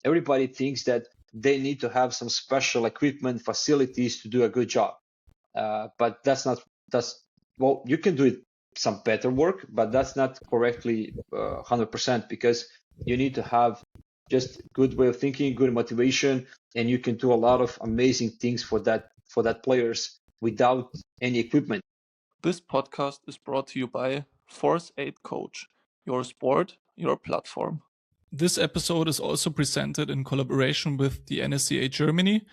everybody thinks that they need to have some special equipment, facilities to do a good job. But well, you can do it some better work, but that's not correctly 100%, because you need to have just good way of thinking, good motivation, and you can do a lot of amazing things for that players without any equipment. This podcast is brought to you by Force 8 Coach, your sport, your platform. This episode is also presented in collaboration with the NSCA Germany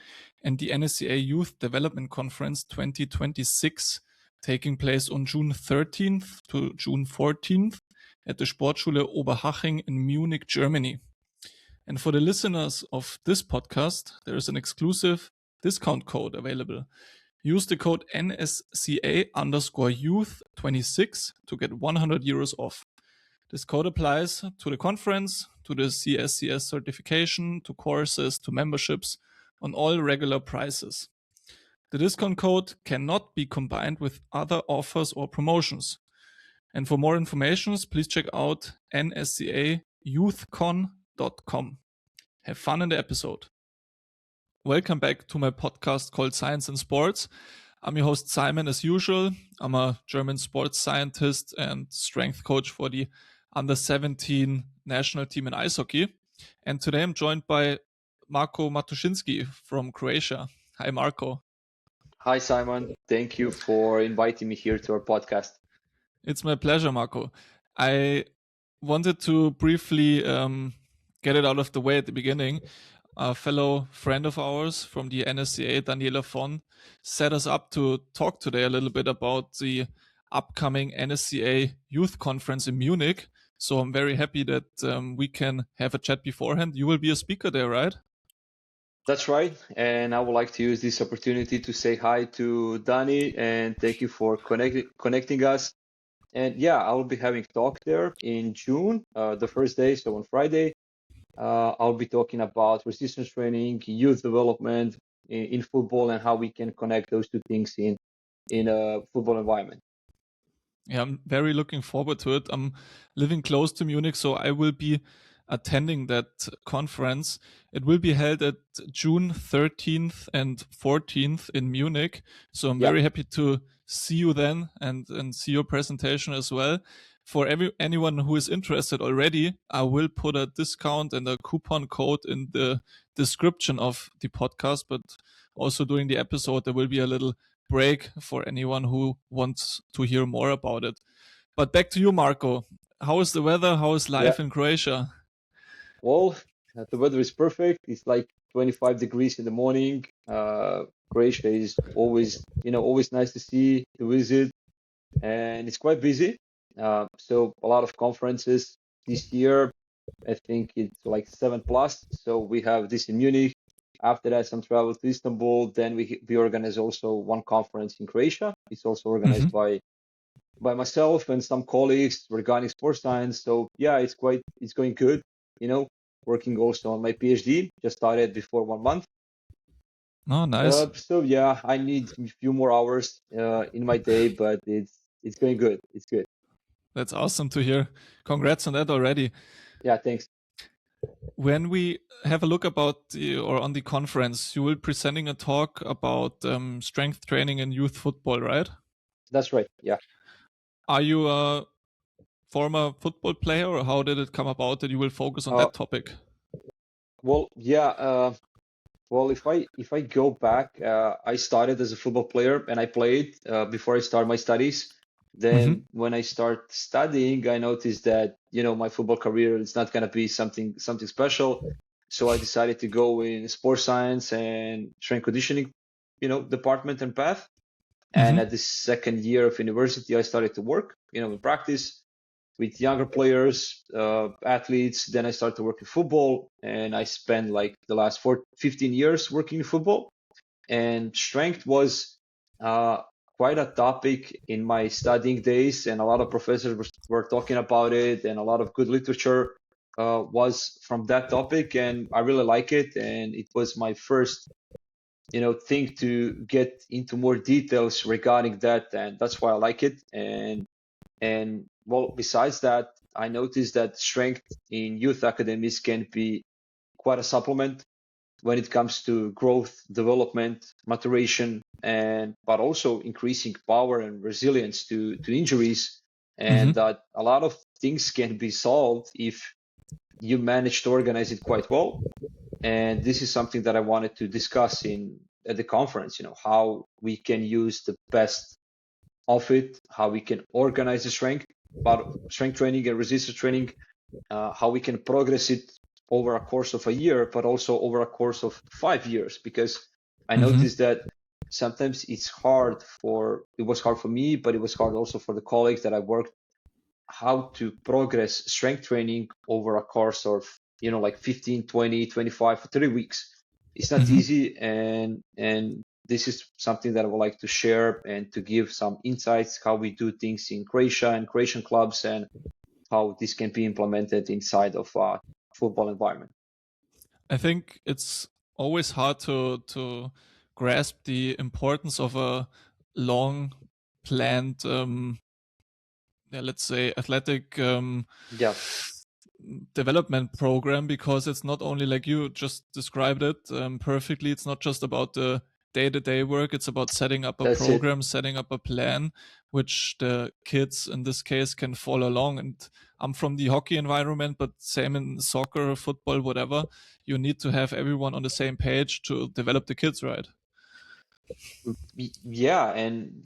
and the NSCA Youth Development Conference 2026, taking place on June 13th to June 14th at the Sportschule Oberhaching in Munich, Germany. And for the listeners of this podcast, there is an exclusive discount code available. Use the code NSCA_Youth26 to get €100 off. This code applies to the conference, to the CSCS certification, to courses, to memberships, on all regular prices. The discount code cannot be combined with other offers or promotions. And for more information, please check out NSCAYouthCon.com. Have fun in the episode. Welcome back to my podcast called Science and Sports. I'm your host, Simon, as usual. I'm a German sports scientist and strength coach for the under-17 national team in ice hockey. And today I'm joined by Marko Matušinskij from Croatia. Hi, Marko. Hi, Simon. Thank you for inviting me here to our podcast. It's my pleasure, Marko. I wanted to briefly get it out of the way at the beginning. A fellow friend of ours from the NSCA, Daniela von, set us up to talk today a little bit about the upcoming NSCA Youth Conference in Munich. So I'm very happy that we can have a chat beforehand. You will be a speaker there, right? That's right. And I would like to use this opportunity to say hi to Dani and thank you for connecting us. And yeah, I will be having a talk there in June, the first day, so on Friday. I'll be talking about resistance training, youth development in football, and how we can connect those two things in a football environment. Yeah, I'm very looking forward to it. I'm living close to Munich, so I will be attending that conference. It will be held at June 13th and 14th in Munich. So I'm very happy to see you then and see your presentation as well. For anyone who is interested already, I will put a discount and a coupon code in the description of the podcast, but also during the episode, there will be a little break for anyone who wants to hear more about it. But back to you, Marko. How is the weather? How is life in Croatia? Well, the weather is perfect. It's like 25 degrees in the morning. Croatia is always nice to see, to visit, and it's quite busy. So a lot of conferences this year. I think it's like 7+. So we have this in Munich. After that, some travel to Istanbul. Then we organize also one conference in Croatia. It's also organized by myself and some colleagues regarding sports science. So yeah, it's going good. Working also on my PhD. Just started before 1 month. Oh, nice. So yeah, I need a few more hours in my day, but it's going good. It's good. That's awesome to hear. Congrats on that already. Yeah, thanks. When we have a look on the conference, you will be presenting a talk about strength training in youth football, right? That's right, yeah. Are you a former football player, or how did it come about that you will focus on that topic? Well, yeah. If I go back, I started as a football player and I played before I started my studies. Then when I start studying, I noticed that, my football career is not going to be something special. So I decided to go in sports science and strength conditioning, department and path. And at the second year of university, I started to work, in practice with younger players, athletes. Then I started to work in football, and I spent like the last 15 years working in football. And strength was quite a topic in my studying days, and a lot of professors were talking about it, and a lot of good literature was from that topic, and I really like it. And it was my first thing to get into more details regarding that, and that's why I like it. And well, besides that, I noticed that strength in youth academies can be quite a supplement when it comes to growth, development, maturation, but also increasing power and resilience to injuries. And that a lot of things can be solved if you manage to organize it quite well. And this is something that I wanted to discuss at the conference, how we can use the best of it, how we can organize the strength training and resistance training, how we can progress it over a course of a year, but also over a course of 5 years, because I noticed that sometimes it was hard for me, but it was hard also for the colleagues that I worked, how to progress strength training over a course of, like 15, 20, 25, 30 weeks. It's not easy. And this is something that I would like to share and to give some insights, how we do things in Croatia and Croatian clubs, and how this can be implemented inside of a football environment. I think it's always hard to grasp the importance of a long planned, let's say, athletic development program, because it's not only, like you just described it perfectly, it's not just about the day-to-day work, it's about setting up a program, setting up a plan, which the kids in this case can follow along. And I'm from the hockey environment, but same in soccer, football, whatever, you need to have everyone on the same page to develop the kids, right? Yeah, and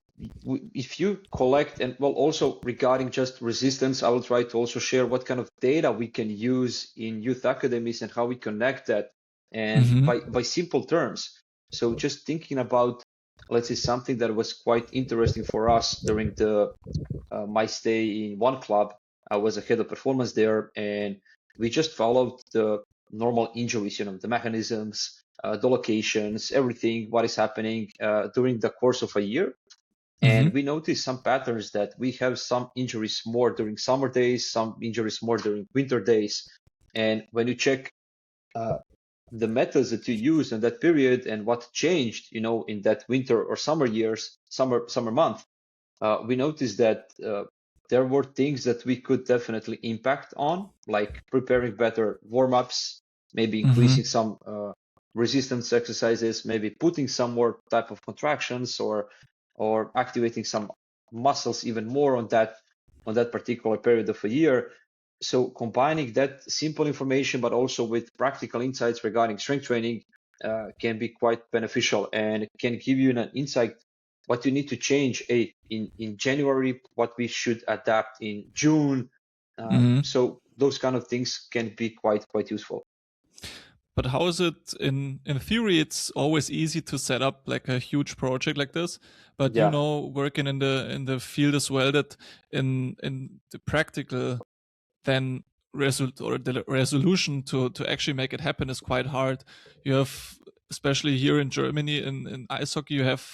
if you collect, and well, also regarding just resistance, I will try to also share what kind of data we can use in youth academies and how we connect that, and by simple terms. So just thinking about, let's say, something that was quite interesting for us during my stay in one club. I was a head of performance there, and we just followed the normal injuries, the mechanisms, the locations, everything, what is happening during the course of a year. And we noticed some patterns, that we have some injuries more during summer days, some injuries more during winter days. And when you check the methods that you use in that period and what changed, in that winter or summer month, we noticed that there were things that we could definitely impact on, like preparing better warm-ups, maybe increasing some resistance exercises, maybe putting some more type of contractions, or activating some muscles even more on that particular period of a year. So combining that simple information, but also with practical insights regarding strength training, can be quite beneficial, and can give you an insight what you need to change in January, what we should adapt in June. So those kind of things can be quite useful. But how is it in theory? It's always easy to set up like a huge project like this, but working in the field as well, that in the practical then the resolution to actually make it happen is quite hard. You have, especially here in Germany, in ice hockey, you have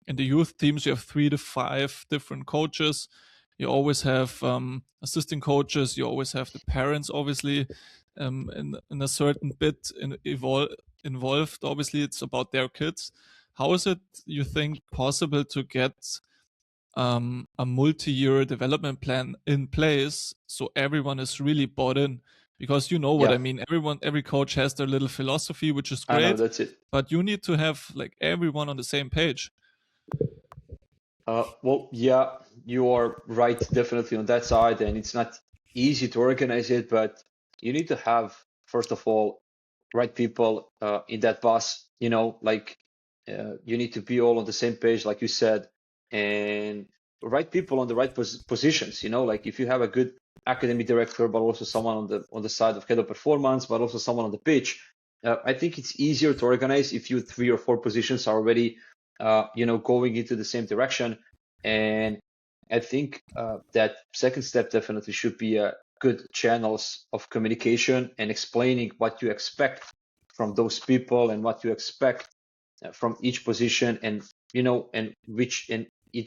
in the youth teams, you have 3 to 5 different coaches. You always have assistant coaches. You always have the parents, obviously, in a certain bit involved. Obviously, it's about their kids. How is it, you think, possible to get a multi-year development plan in place so everyone is really bought in? Because what I mean, every coach has their little philosophy, which is great. I know, that's it. But you need to have like everyone on the same page. Well, yeah, you are right, definitely on that side, and it's not easy to organize it, but you need to have, first of all, right people in that bus. You need to be all on the same page, like you said, and right people on the right positions. Like if you have a good academy director, but also someone on the side of head of performance, but also someone on the pitch, I think it's easier to organize if you 3 or 4 positions are already going into the same direction. And I think that second step definitely should be good channels of communication and explaining what you expect from those people and what you expect from each position, and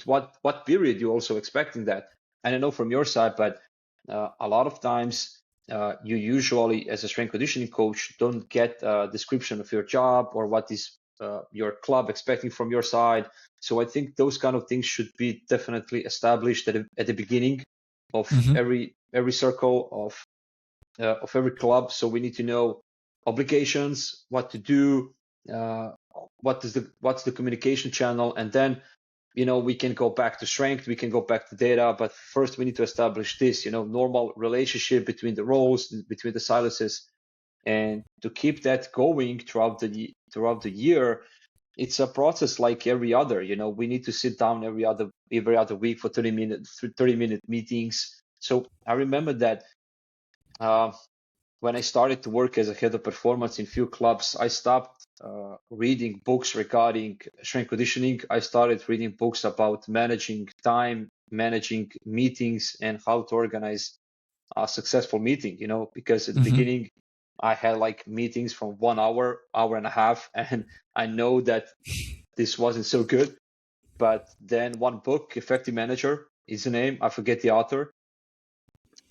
what period you're also expecting that. And I know from your side, but a lot of times you usually, as a strength conditioning coach, don't get a description of your job or what is your club expecting from your side. So I think those kind of things should be definitely established at the beginning of every circle of every club. So we need to know obligations, what to do, what's the communication channel, and then we can go back to strength, we can go back to data, but first we need to establish this normal relationship between the roles, between the silences, and to keep that going throughout the year. It's a process like every other. We need to sit down every other week for 30-minute meetings. So I remember that when I started to work as a head of performance in few clubs, I stopped reading books regarding strength conditioning. I started reading books about managing time, managing meetings, and how to organize a successful meeting, because at the beginning I had like meetings from 1 hour, hour and a half, and I know that this wasn't so good. But then one book, Effective Manager is the name, I forget the author,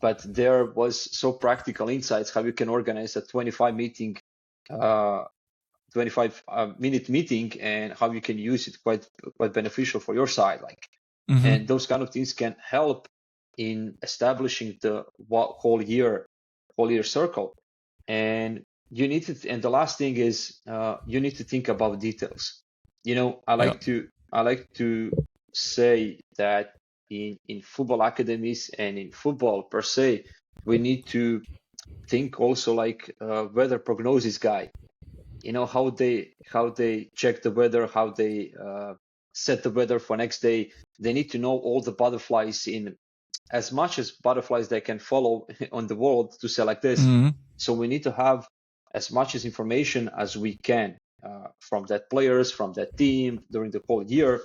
but there was so practical insights how you can organize a 25-minute meeting, and how you can use it quite beneficial for your side. And those kind of things can help in establishing the whole year circle. And you need to, and the last thing is you need to think about details. I like to say that in football academies and in football per se, we need to think also like weather prognosis guy. How they check the weather, how they set the weather for next day. They need to know all the butterflies, in as much as butterflies they can follow on the world to say like this. So we need to have as much as information as we can from that players, from that team during the whole year.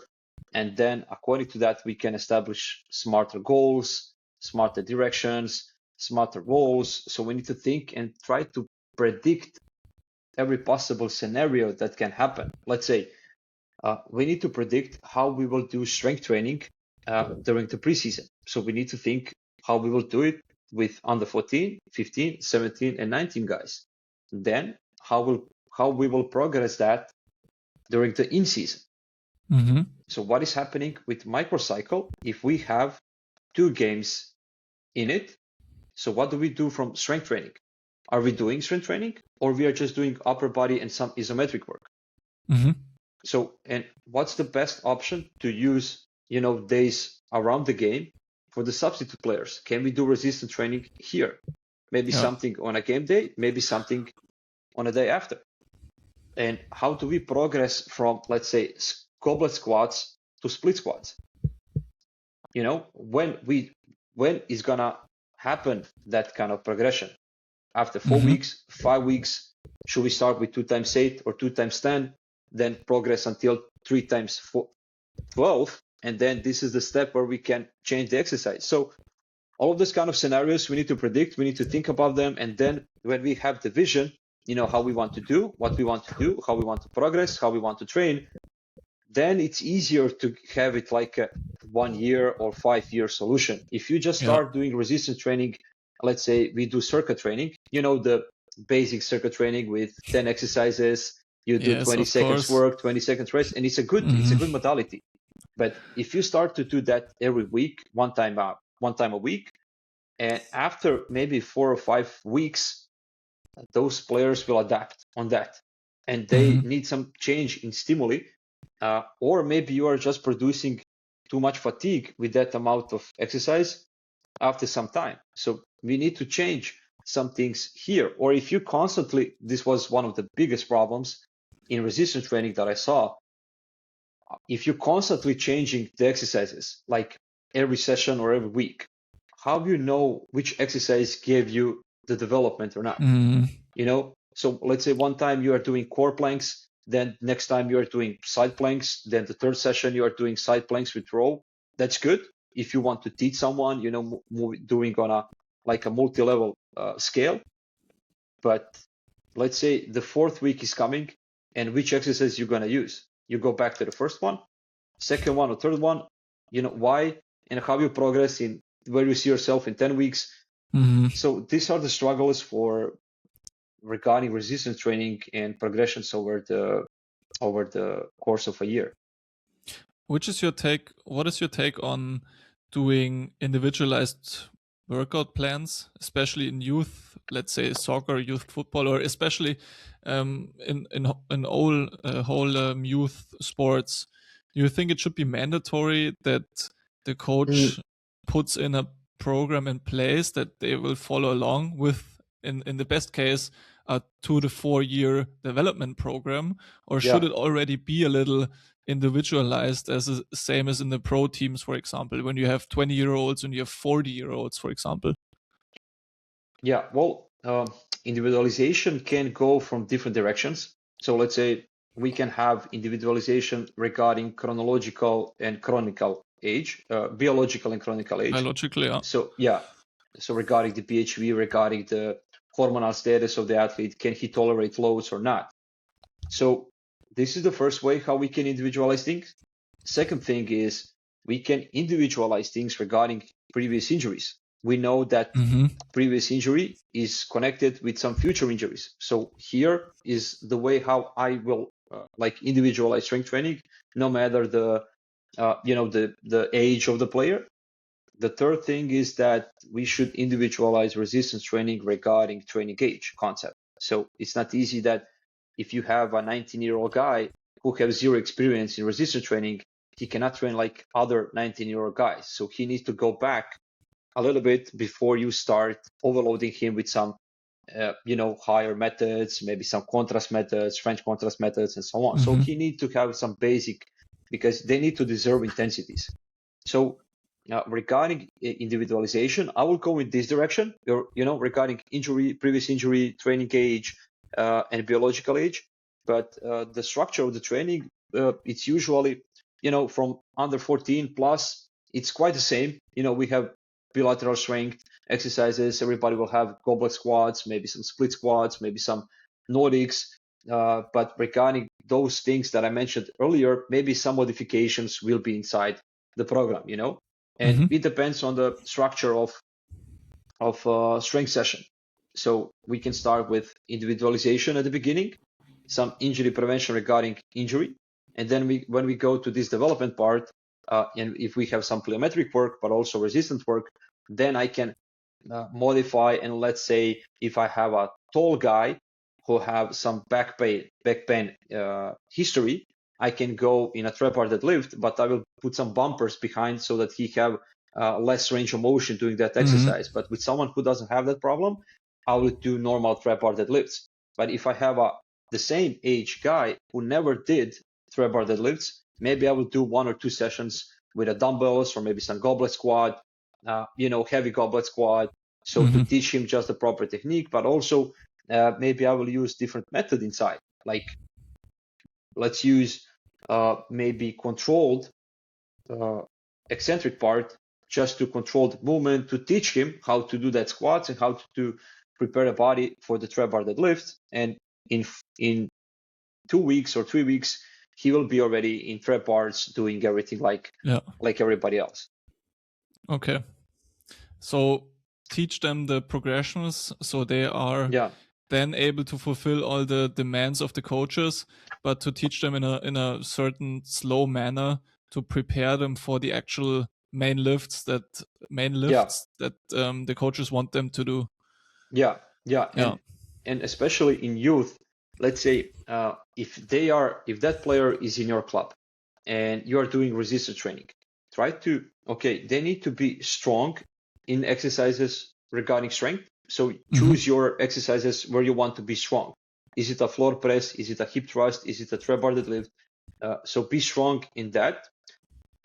And then according to that, we can establish smarter goals, smarter directions, smarter roles. So we need to think and try to predict every possible scenario that can happen. Let's say we need to predict how we will do strength training during the preseason. So we need to think how we will do it with under 14, 15, 17, and 19 guys. Then how we will progress that during the in-season. So what is happening with microcycle if we have 2 games in it? So what do we do from strength training? Are we doing strength training, or we are just doing upper body and some isometric work? So, and what's the best option to use, days around the game for the substitute players? Can we do resistance training here? Maybe something on a game day, maybe something on a day after. And how do we progress from, let's say, goblet squats to split squats? When is gonna happen that kind of progression? After 4 weeks, 5 weeks, should we start with 2 times 8 or 2 times 10, then progress until 3 times 12, and then this is the step where we can change the exercise. So all of those kind of scenarios we need to predict, we need to think about them, and then when we have the vision, how we want to do, what we want to do, how we want to progress, how we want to train, then it's easier to have it like a 1 year or 5 year solution. If you just start doing resistance training, let's say we do circuit training, the basic circuit training with 10 exercises, you do 20 seconds work, 20 seconds rest, and it's a good modality. But if you start to do that every week, one time a week, and after maybe 4 or 5 weeks, those players will adapt on that, and they need some change in stimuli, or maybe you are just producing too much fatigue with that amount of exercise after some time. So we need to change some things here. Or if you constantly, this was one of the biggest problems in resistance training that I saw, if you're constantly changing the exercises, like every session or every week, how do you know which exercise gave you the development or not? So let's say one time you are doing core planks, then next time you are doing side planks, then the third session you are doing side planks with row. That's good if you want to teach someone, doing on a multi-level scale. But let's say the 4th week is coming, and which exercise you're going to use? You go back to the first one, second one, or third one. Why and how you progress in where you see yourself in 10 weeks. So these are the struggles regarding resistance training and progressions over the course of a year. What is your take on doing individualized workout plans, especially in youth, let's say soccer, youth football, or especially in whole youth sports? Do you think it should be mandatory that the coach puts in a program in place that they will follow along with, in the best case, a 2 to 4 year development program, or should it already be a little individualized, as same as in the pro teams, for example, when you have 20-year-olds and you have 40-year-olds, for example? Yeah, well, individualization can go from different directions. So let's say we can have individualization regarding chronological and chronical age, biological and chronical age. Biologically, yeah. So regarding the PHV, regarding the hormonal status of the athlete, can he tolerate loads or not? So this is the first way how we can individualize things. Second thing is we can individualize things regarding previous injuries. We know that previous injury is connected with some future injuries. So here is the way how I will individualize strength training, no matter the age of the player. The third thing is that we should individualize resistance training regarding training age concept. So it's not easy that if you have a 19-year-old guy who has zero experience in resistance training, he cannot train like other 19-year-old guys. So he needs to go back a little bit before you start overloading him with some, higher methods, maybe some contrast methods, French contrast methods, and so on. So he needs to have some basic, because they need to deserve intensities. So regarding individualization, I will go in this direction, regarding injury, previous injury, training age, and biological age. But the structure of the training, it's usually, from under 14 plus, it's quite the same. We have bilateral strength exercises. Everybody will have goblet squats, maybe some split squats, maybe some Nordics. But regarding those things that I mentioned earlier, maybe some modifications will be inside the program, and it depends on the structure of strength session. So we can start with individualization at the beginning, some injury prevention regarding injury, and then when we go to this development part, and if we have some plyometric work but also resistance work, then I can modify. And let's say if I have a tall guy who have some back pain history, I can go in a trap-bar deadlift, but I will put some bumpers behind so that he have less range of motion doing that exercise. But with someone who doesn't have that problem, I will do normal trap-bar deadlifts. But if I have the same age guy who never did trap-bar deadlifts, maybe I will do 1 or 2 sessions with a dumbbells or maybe some goblet squat, heavy goblet squat. So to teach him just the proper technique, but also maybe I will use different method inside. Like let's use maybe controlled eccentric part just to control the movement, to teach him how to do that squats and how to prepare the body for the trap bar deadlift. And in 2 weeks or 3 weeks, he will be already in trap bars doing everything like everybody else. Okay. So teach them the progressions so they are then able to fulfill all the demands of the coaches, but to teach them in a certain slow manner to prepare them for the actual main lifts that the coaches want them to do. And especially in youth, let's say if that player is in your club and you are doing resistance training, they need to be strong in exercises regarding strength. So choose your exercises where you want to be strong. Is it a floor press? Is it a hip thrust? Is it a trap bar deadlift? So be strong in that.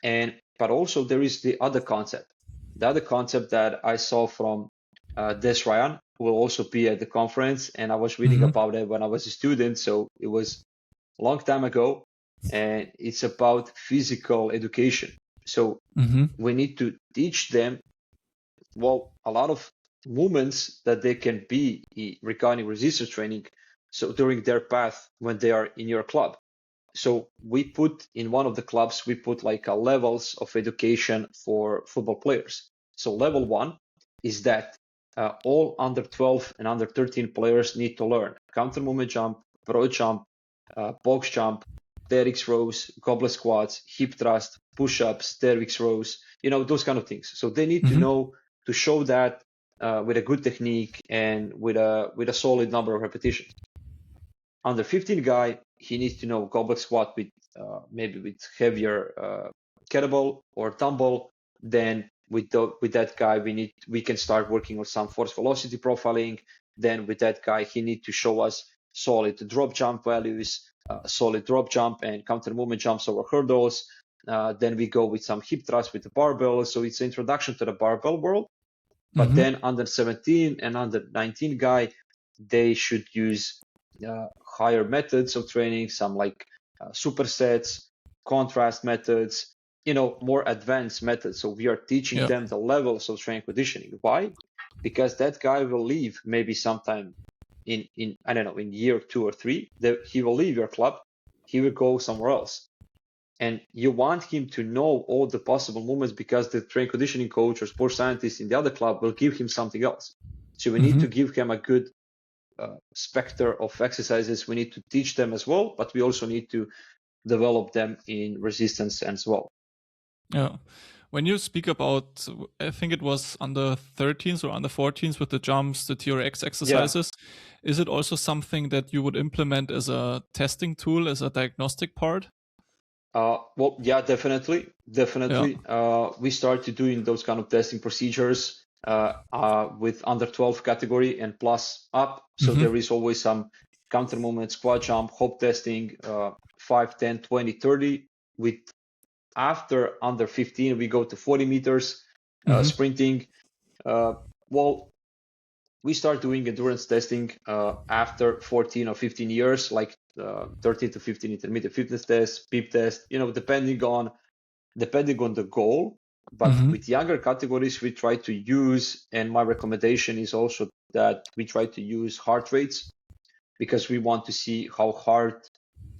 But also there is the other concept. The other concept that I saw from Des Ryan, who will also be at the conference, and I was reading about it when I was a student, so it was a long time ago, and it's about physical education. So we need to teach them, a lot of movements that they can be regarding resistance training, so during their path when they are in your club. So we put in one of the clubs, we put like a levels of education for football players. So level 1 is that all under 12 and under 13 players need to learn counter movement jump, broad jump, box jump, TRX rows, goblet squats, hip thrust, push-ups, TRX rows, those kind of things. So they need to know to show that with a good technique and with a solid number of repetitions. Under 15 guy, he needs to know goblet squat with maybe with heavier kettlebell or dumbbell. Then with that guy, we can start working on some force velocity profiling. Then with that guy, he needs to show us solid drop jump values, solid drop jump and counter movement jumps over hurdles. Then we go with some hip thrust with the barbell. So it's an introduction to the barbell world. But then under 17 and under 19 guy, they should use higher methods of training, some like supersets, contrast methods, more advanced methods. So we are teaching them the levels of strength conditioning. Why? Because that guy will leave maybe sometime in I don't know, in year 2 or 3, he will leave your club, he will go somewhere else. And you want him to know all the possible movements because the strength conditioning coach or sports scientist in the other club will give him something else. So we need to give him a good spectrum of exercises. We need to teach them as well, but we also need to develop them in resistance as well. Yeah. When you speak about, I think it was under 13s or under 14s with the jumps, the TRX exercises, is it also something that you would implement as a testing tool, as a diagnostic part? Well, yeah, definitely. We started doing those kind of testing procedures with under 12 category and plus up. So there is always some counter movement, squat jump, hop testing, 5, 10, 20, 30. With after under 15, we go to 40 meters sprinting. Well, we start doing endurance testing after 14 or 15 years, like 13 to 15 intermediate fitness test, PEEP test, depending on the goal. But with younger categories, we try to use, and my recommendation is also that we try to use heart rates, because we want to see how hard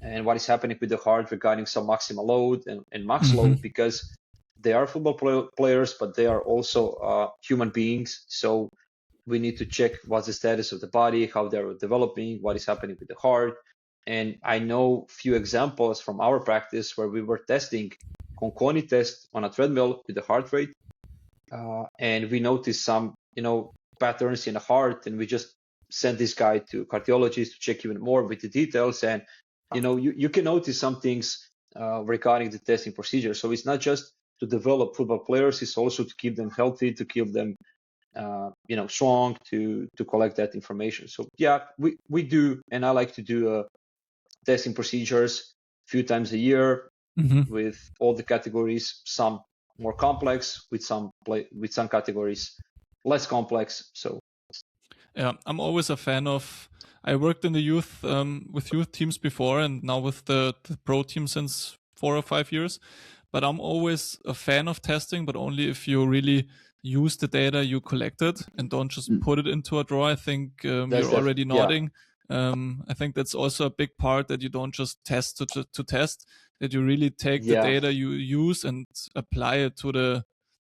and what is happening with the heart regarding some maximal load and max load, because they are football players, but they are also human beings. So we need to check what's the status of the body, how they're developing, what is happening with the heart. And I know few examples from our practice where we were testing Conconi test on a treadmill with the heart rate, and we noticed some patterns in the heart, and we just sent this guy to cardiologist to check even more with the details. And you can notice some things regarding the testing procedure. So it's not just to develop football players, it's also to keep them healthy, to keep them strong, to collect that information. So yeah, we do, and I like to do testing procedures a few times a year with all the categories, some more complex, with some categories less complex. So yeah, I'm always a fan of, I worked in the youth with youth teams before, and now with the pro team since 4 or 5 years. But I'm always a fan of testing, but only if you really use the data you collected and don't just put it into a drawer. I think you're already nodding. Yeah. I think that's also a big part, that you don't just test to test, that you really take the data you use and apply it to the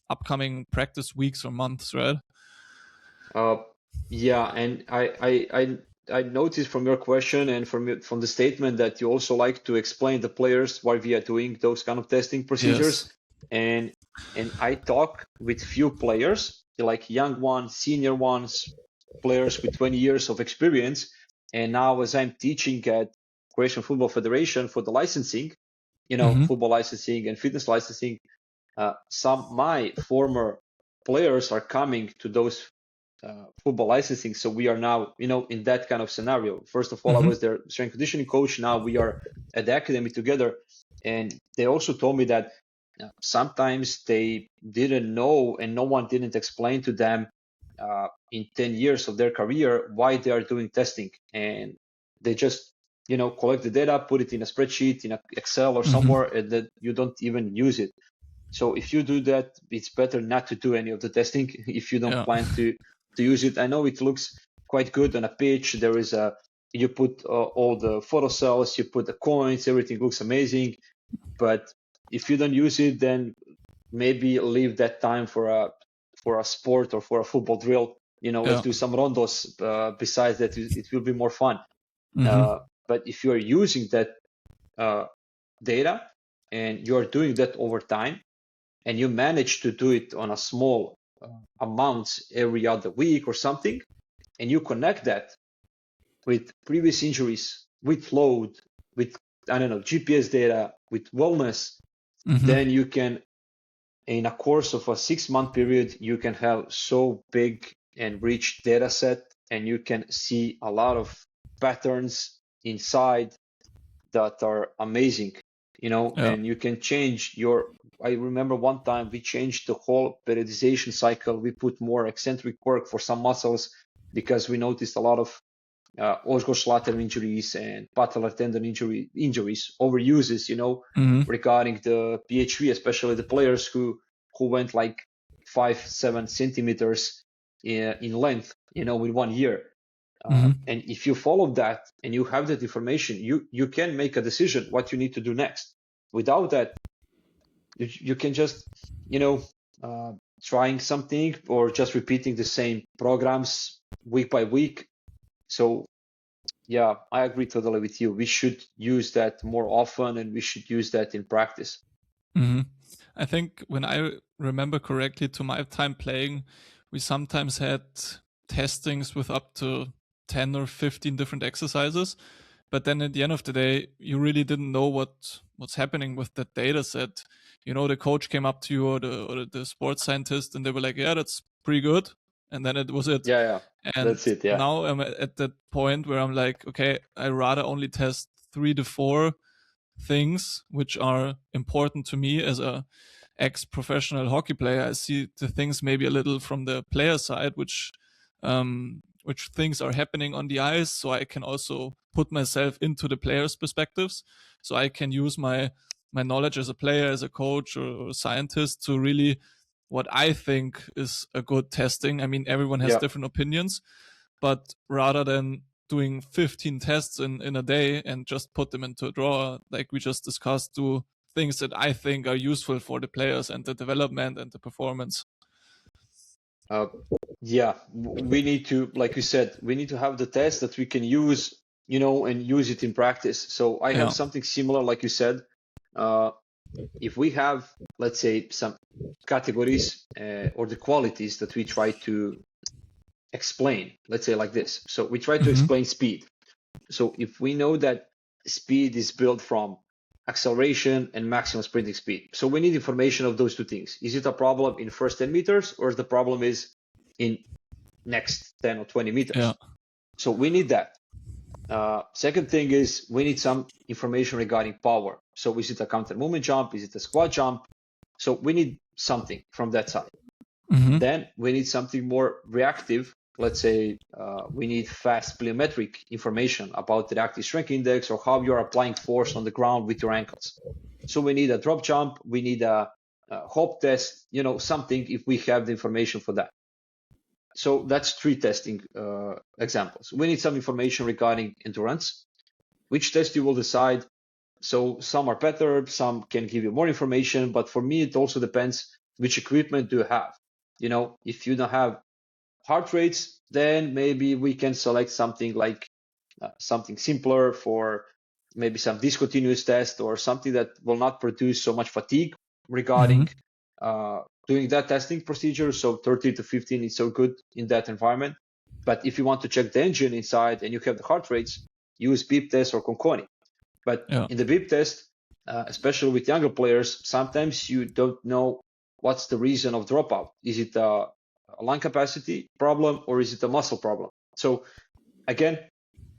upcoming practice weeks or months, right? Yeah, and I noticed from your question and from the statement that you also like to explain the players why we are doing those kind of testing procedures. Yes. And I talk with few players, like young ones, senior ones, players with 20 years of experience. And now as I'm teaching at Croatian Football Federation for the licensing, football licensing and fitness licensing, some my former players are coming to those football licensing. So we are now, in that kind of scenario. First of all, I was their strength conditioning coach. Now we are at the academy together. And they also told me that sometimes they didn't know, and no one didn't explain to them in 10 years of their career why they are doing testing. And they just, collect the data, put it in a spreadsheet, in an Excel or somewhere, and that you don't even use it. So if you do that, it's better not to do any of the testing if you don't plan to use it. I know it looks quite good on a pitch. There is you put all the photo cells, you put the coins, everything looks amazing. But if you don't use it, then maybe leave that time for a sport or for a football drill. Let's do some rondos. Besides that, it will be more fun. But if you are using that data and you are doing that over time, and you manage to do it on a small amounts every other week or something, and you connect that with previous injuries, with load, with, I don't know, GPS data, with wellness, then you can, in a course of a 6-month period, you can have so big and rich data set, and you can see a lot of patterns inside that are amazing, and you can change I remember one time we changed the whole periodization cycle. We put more eccentric work for some muscles because we noticed a lot of Osgood-Schlatter injuries and patellar tendon injuries, overuses, regarding the PHV, especially the players who went like 5-7 centimeters in length, in 1 year. And if you follow that and you have that information, you can make a decision what you need to do next. Without that, you can just, trying something or just repeating the same programs week by week. So yeah, I agree totally with you. We should use that more often, and we should use that in practice. I think when I remember correctly, to my time playing, we sometimes had testings with up to 10 or 15 different exercises. But then at the end of the day, you really didn't know what's happening with that data set. The coach came up to you or the sports scientist, and they were like, yeah, that's pretty good. And then it was it. Yeah. And that's it. Yeah. Now I'm at that point where I'm like, okay, I rather only test 3 to 4 things which are important to me as a ex-professional hockey player. I see the things maybe a little from the player side, which things are happening on the ice, so I can also put myself into the players' perspectives, so I can use my knowledge as a player, as a coach or scientist to really what I think is a good testing. I mean, everyone has different opinions, but rather than doing 15 tests in a day and just put them into a drawer, like we just discussed, do things that I think are useful for the players and the development and the performance. We need to, like you said, we need to have the test that we can use, and use it in practice. So I have something similar, like you said. If we have, let's say, some categories or the qualities that we try to explain, let's say like this. So we try to explain speed. So if we know that speed is built from acceleration and maximum sprinting speed, so we need information of those two things. Is it a problem in first 10 meters, or the problem is in next 10 or 20 meters? Yeah. So we need that. Second thing is we need some information regarding power. So is it a counter movement jump? Is it a squat jump? So we need something from that side. Then we need something more reactive. Let's say we need fast plyometric information about the reactive strength index or how you're applying force on the ground with your ankles. So we need a drop jump. We need a hop test, something if we have the information for that. So that's 3 testing examples. We need some information regarding endurance, which test you will decide. So some are better, some can give you more information, but for me, it also depends which equipment do you have. If you don't have heart rates, then maybe we can select something like something simpler for maybe some discontinuous test or something that will not produce so much fatigue regarding doing that testing procedure. So 30 to 15 is so good in that environment. But if you want to check the engine inside and you have the heart rates, use beep test or Conconi. But in the beep test, especially with younger players, sometimes you don't know what's the reason of dropout. Is it a lung capacity problem or is it a muscle problem? So again,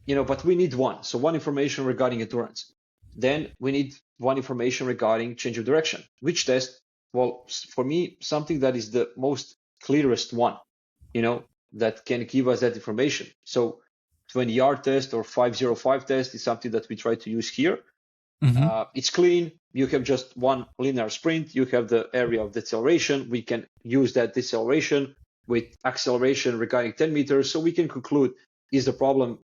but we need one. So one information regarding endurance. Then we need one information regarding change of direction. Which test? Well, for me, something that is the most clearest one, that can give us that information. So 20-yard test or 505 test is something that we try to use here. It's clean. You have just one linear sprint. You have the area of deceleration. We can use that deceleration with acceleration regarding 10 meters. So we can conclude, is the problem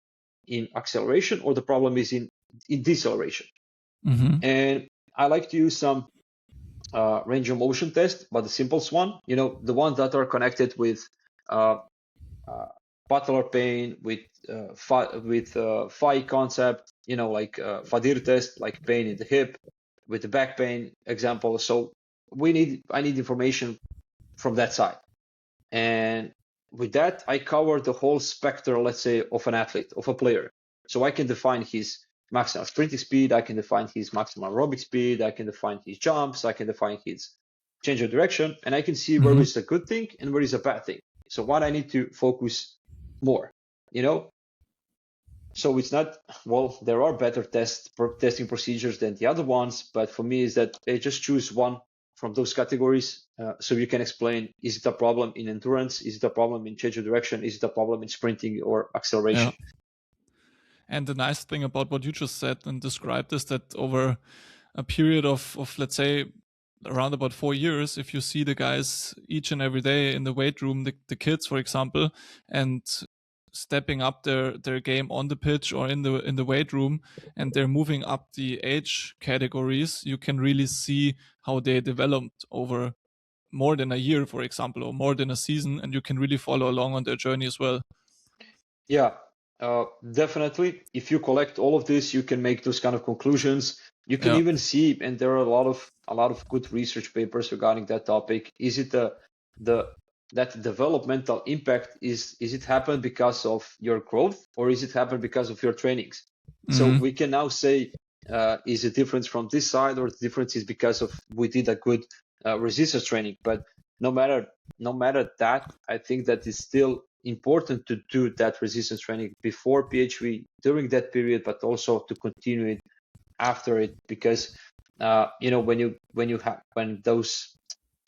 in acceleration or the problem is in deceleration? And I like to use some range of motion test, but the simplest one, the ones that are connected with patellar pain, with phi concept, like Fadir test, like pain in the hip, with the back pain example. So I need information from that side. And with that, I cover the whole spectrum, let's say, of an athlete, of a player. So I can define his maximum sprinting speed, I can define his maximum aerobic speed, I can define his jumps, I can define his change of direction, and I can see where is a good thing and where is a bad thing. So what I need to focus more, you know? So it's not, well, there are better testing procedures than the other ones, but for me is that I just choose one from those categories. So you can explain, is it a problem in endurance? Is it a problem in change of direction? Is it a problem in sprinting or acceleration? Yeah. And the nice thing about what you just said and described is that over a period of let's say, around about 4 years, if you see the guys each and every day in the weight room, the kids, for example, and stepping up their game on the pitch or in the weight room, and they're moving up the age categories, you can really see how they developed over more than a year, for example, or more than a season, and you can really follow along on their journey as well. Yeah, definitely. If you collect all of this, you can make those kind of conclusions. You can even see, and there are a lot of good research papers regarding that topic. Is it that developmental impact, is it happen because of your growth, or is it happen because of your trainings? So we can now say, is it difference from this side, or the difference is because of we did a good resistance training? But no matter that, I think that it's still important to do that resistance training before PHV, during that period, but also to continue it after it, because when those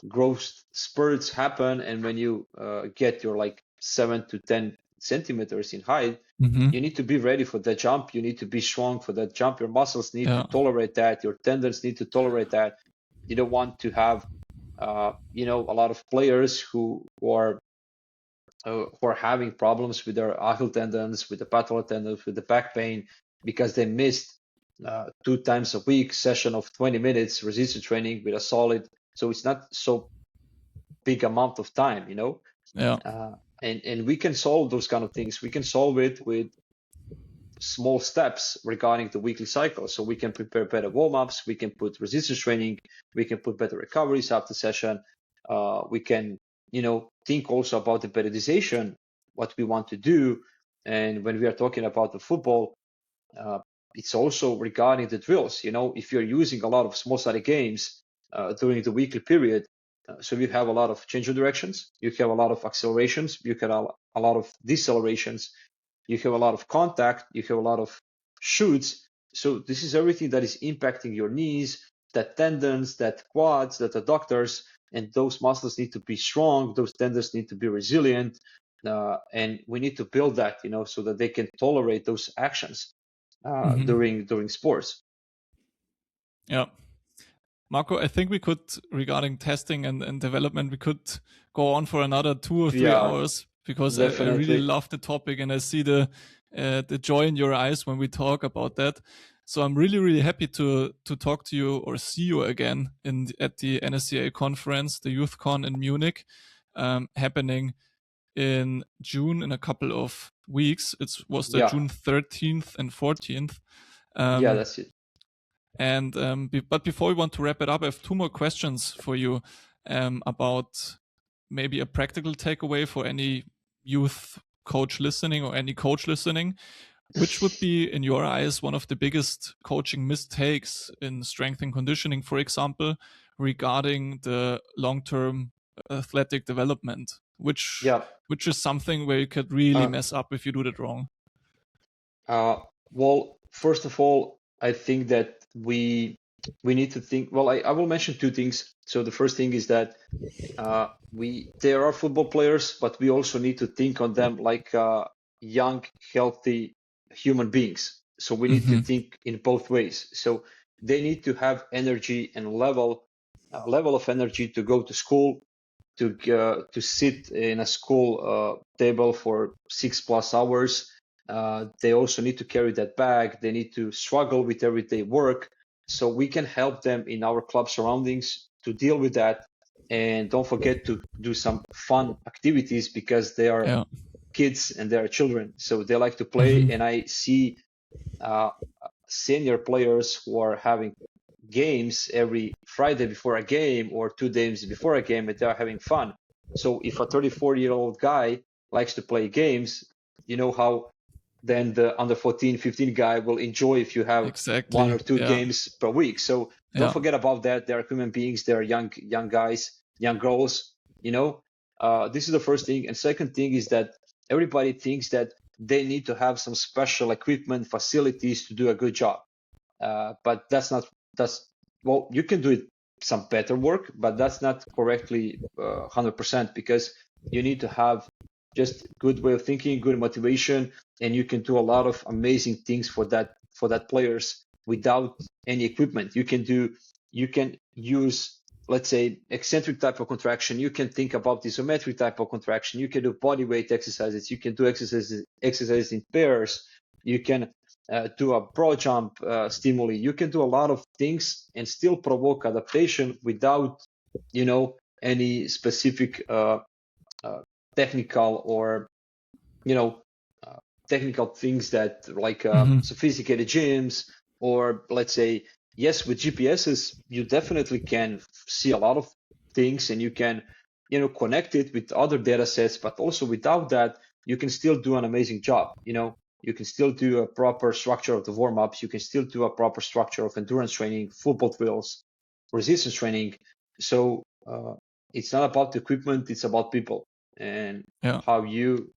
growth spurts happen, and when you get your like 7 to 10 centimeters in height, you need to be ready for that jump. You need to be strong for that jump. Your muscles need to tolerate that. Your tendons need to tolerate that. You don't want to have a lot of players who are having problems with their ankle tendons, with the patellar tendons, with the back pain, because they missed 2 times a week session of 20 minutes resistance training with a solid. So it's not so big amount of time, and we can solve those kind of things. We can solve it with small steps regarding the weekly cycle. So we can prepare better warm-ups, we can put resistance training, we can put better recoveries after session. We can think also about the periodization, what we want to do. And when we are talking about the football, it's also regarding the drills. If you're using a lot of small-sided games during the weekly period, so you have a lot of change of directions, you have a lot of accelerations, you have a lot of decelerations, you have a lot of contact, you have a lot of shoots. So this is everything that is impacting your knees, that tendons, that quads, that adductors, and those muscles need to be strong, those tendons need to be resilient, and we need to build that, so that they can tolerate those actions during sports. Yeah. Marko, I think we could, regarding testing and development, we could go on for another 2 or 3 hours, because I really love the topic, and I see the joy in your eyes when we talk about that. So I'm really, really happy to talk to you or see you again at the NSCA conference, the Youth Con in Munich, happening in June, in a couple of weeks. It was the June 13th and 14th. Yeah, that's it. And but before we want to wrap it up, I have 2 more questions for you about maybe a practical takeaway for any youth coach listening or any coach listening. Which would be, in your eyes, one of the biggest coaching mistakes in strength and conditioning, for example, regarding the long-term athletic development? Which is something where you could really mess up if you do that wrong? Well, first of all, I think that we need to think. Well, I will mention 2 things. So the first thing is that there are football players, but we also need to think on them like young, healthy human beings. So we need to think in both ways. So they need to have energy and level of energy to go to school, to sit in a school table for 6+ hours. They also need to carry that bag. They need to struggle with everyday work. So we can help them in our club surroundings to deal with that. And don't forget to do some fun activities, because they are kids and they are children. So they like to play. And I see senior players who are having games every Friday before a game or 2 days before a game, and they are having fun. So if a 34-year-old guy likes to play games, you know how then the under 14, 15 guy will enjoy if you have Exactly. 1 or 2 Yeah. games per week. So don't Yeah. forget about that. They are human beings. They are young guys, young girls. This is the first thing. And second thing is that everybody thinks that they need to have some special equipment, facilities to do a good job. But well, you can do it some better work, but that's not correctly 100%, because you need to have just good way of thinking, good motivation, and you can do a lot of amazing things for that players without any equipment. You can use, let's say, eccentric type of contraction. You can think about isometric type of contraction. You can do body weight exercises. You can do exercises in pairs. You can do a broad jump stimuli. You can do a lot of things and still provoke adaptation without, any specific technical or, technical things that like sophisticated gyms, or let's say, yes, with GPSs, you definitely can see a lot of things and you can, connect it with other data sets, but also without that, you can still do an amazing job. You can still do a proper structure of the warm-ups. You can still do a proper structure of endurance training, football drills, resistance training. So it's not about the equipment, it's about people and how you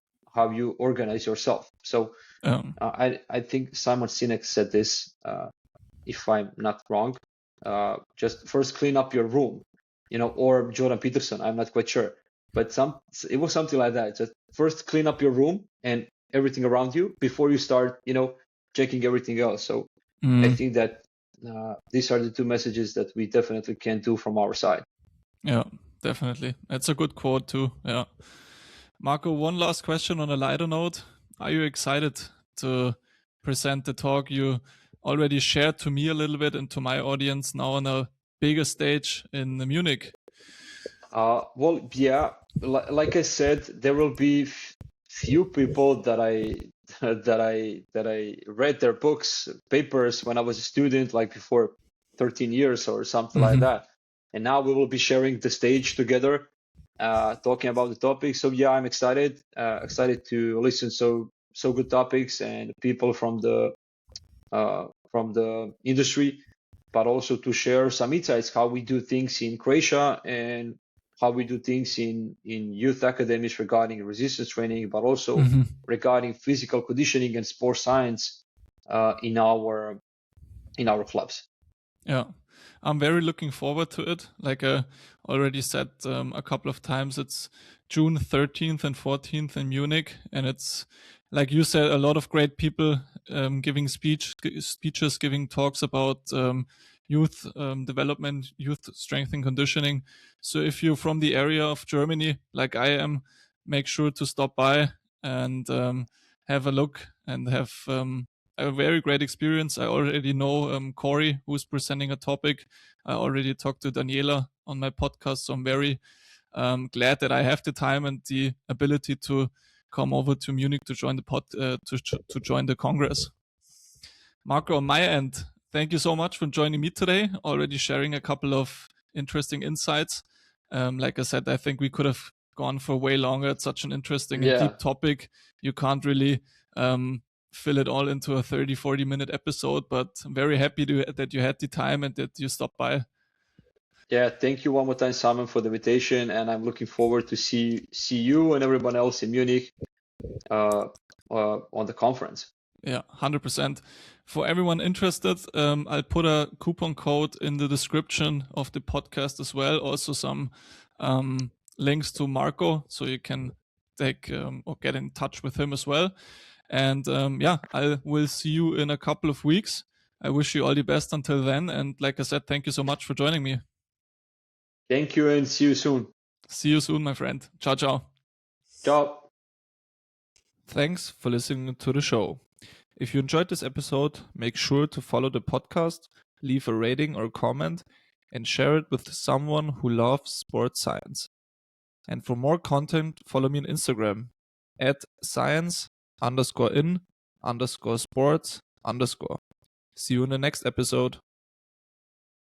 organize yourself. So I think Simon Sinek said this, if I'm not wrong, just first clean up your room, or Jordan Peterson, I'm not quite sure, but it was something like that. Just first clean up your room and everything around you before you start, checking everything else. So I think that these are the two messages that we definitely can do from our side. Yeah, definitely. That's a good quote too. Yeah. Marko, one last question on a lighter note. Are you excited to present the talk you already shared to me a little bit and to my audience now on a bigger stage in Munich? Well, yeah, like I said, there will be few people that I read their books, papers when I was a student, like before 13 years or something like that. And now we will be sharing the stage together, talking about the topic. So yeah, I'm excited to listen so good topics and people from the industry, but also to share some insights how we do things in Croatia and how we do things in youth academies regarding resistance training, but also regarding physical conditioning and sports science in our clubs. Yeah, I'm very looking forward to it. Like I already said a couple of times, it's June 13th and 14th in Munich, and it's, like you said, a lot of great people giving speeches, giving talks about youth development, youth strength and conditioning. So if you're from the area of Germany, like I am, make sure to stop by and have a look and have a very great experience. I already know Corey, who's presenting a topic. I already talked to Daniela on my podcast, so I'm very glad that I have the time and the ability to come over to Munich to join the to join the Congress. Marko, on my end, thank you so much for joining me today. Already sharing a couple of interesting insights. Like I said, I think we could have gone for way longer. It's such an interesting and deep topic. You can't really fill it all into a 30-40 minute episode, but I'm very happy that you had the time and that you stopped by. Yeah, thank you one more time, Simon, for the invitation, and I'm looking forward to see you and everyone else in Munich on the conference. Yeah, 100%. For everyone interested, I'll put a coupon code in the description of the podcast as well. Also some links to Marko, so you can take or get in touch with him as well. And yeah, I will see you in a couple of weeks. I wish you all the best until then. And like I said, thank you so much for joining me. Thank you and see you soon. See you soon, my friend. Ciao, ciao. Ciao. Thanks for listening to the show. If you enjoyed this episode, make sure to follow the podcast, leave a rating or comment, and share it with someone who loves sports science. And for more content, follow me on Instagram at science_in_sports_. See you in the next episode.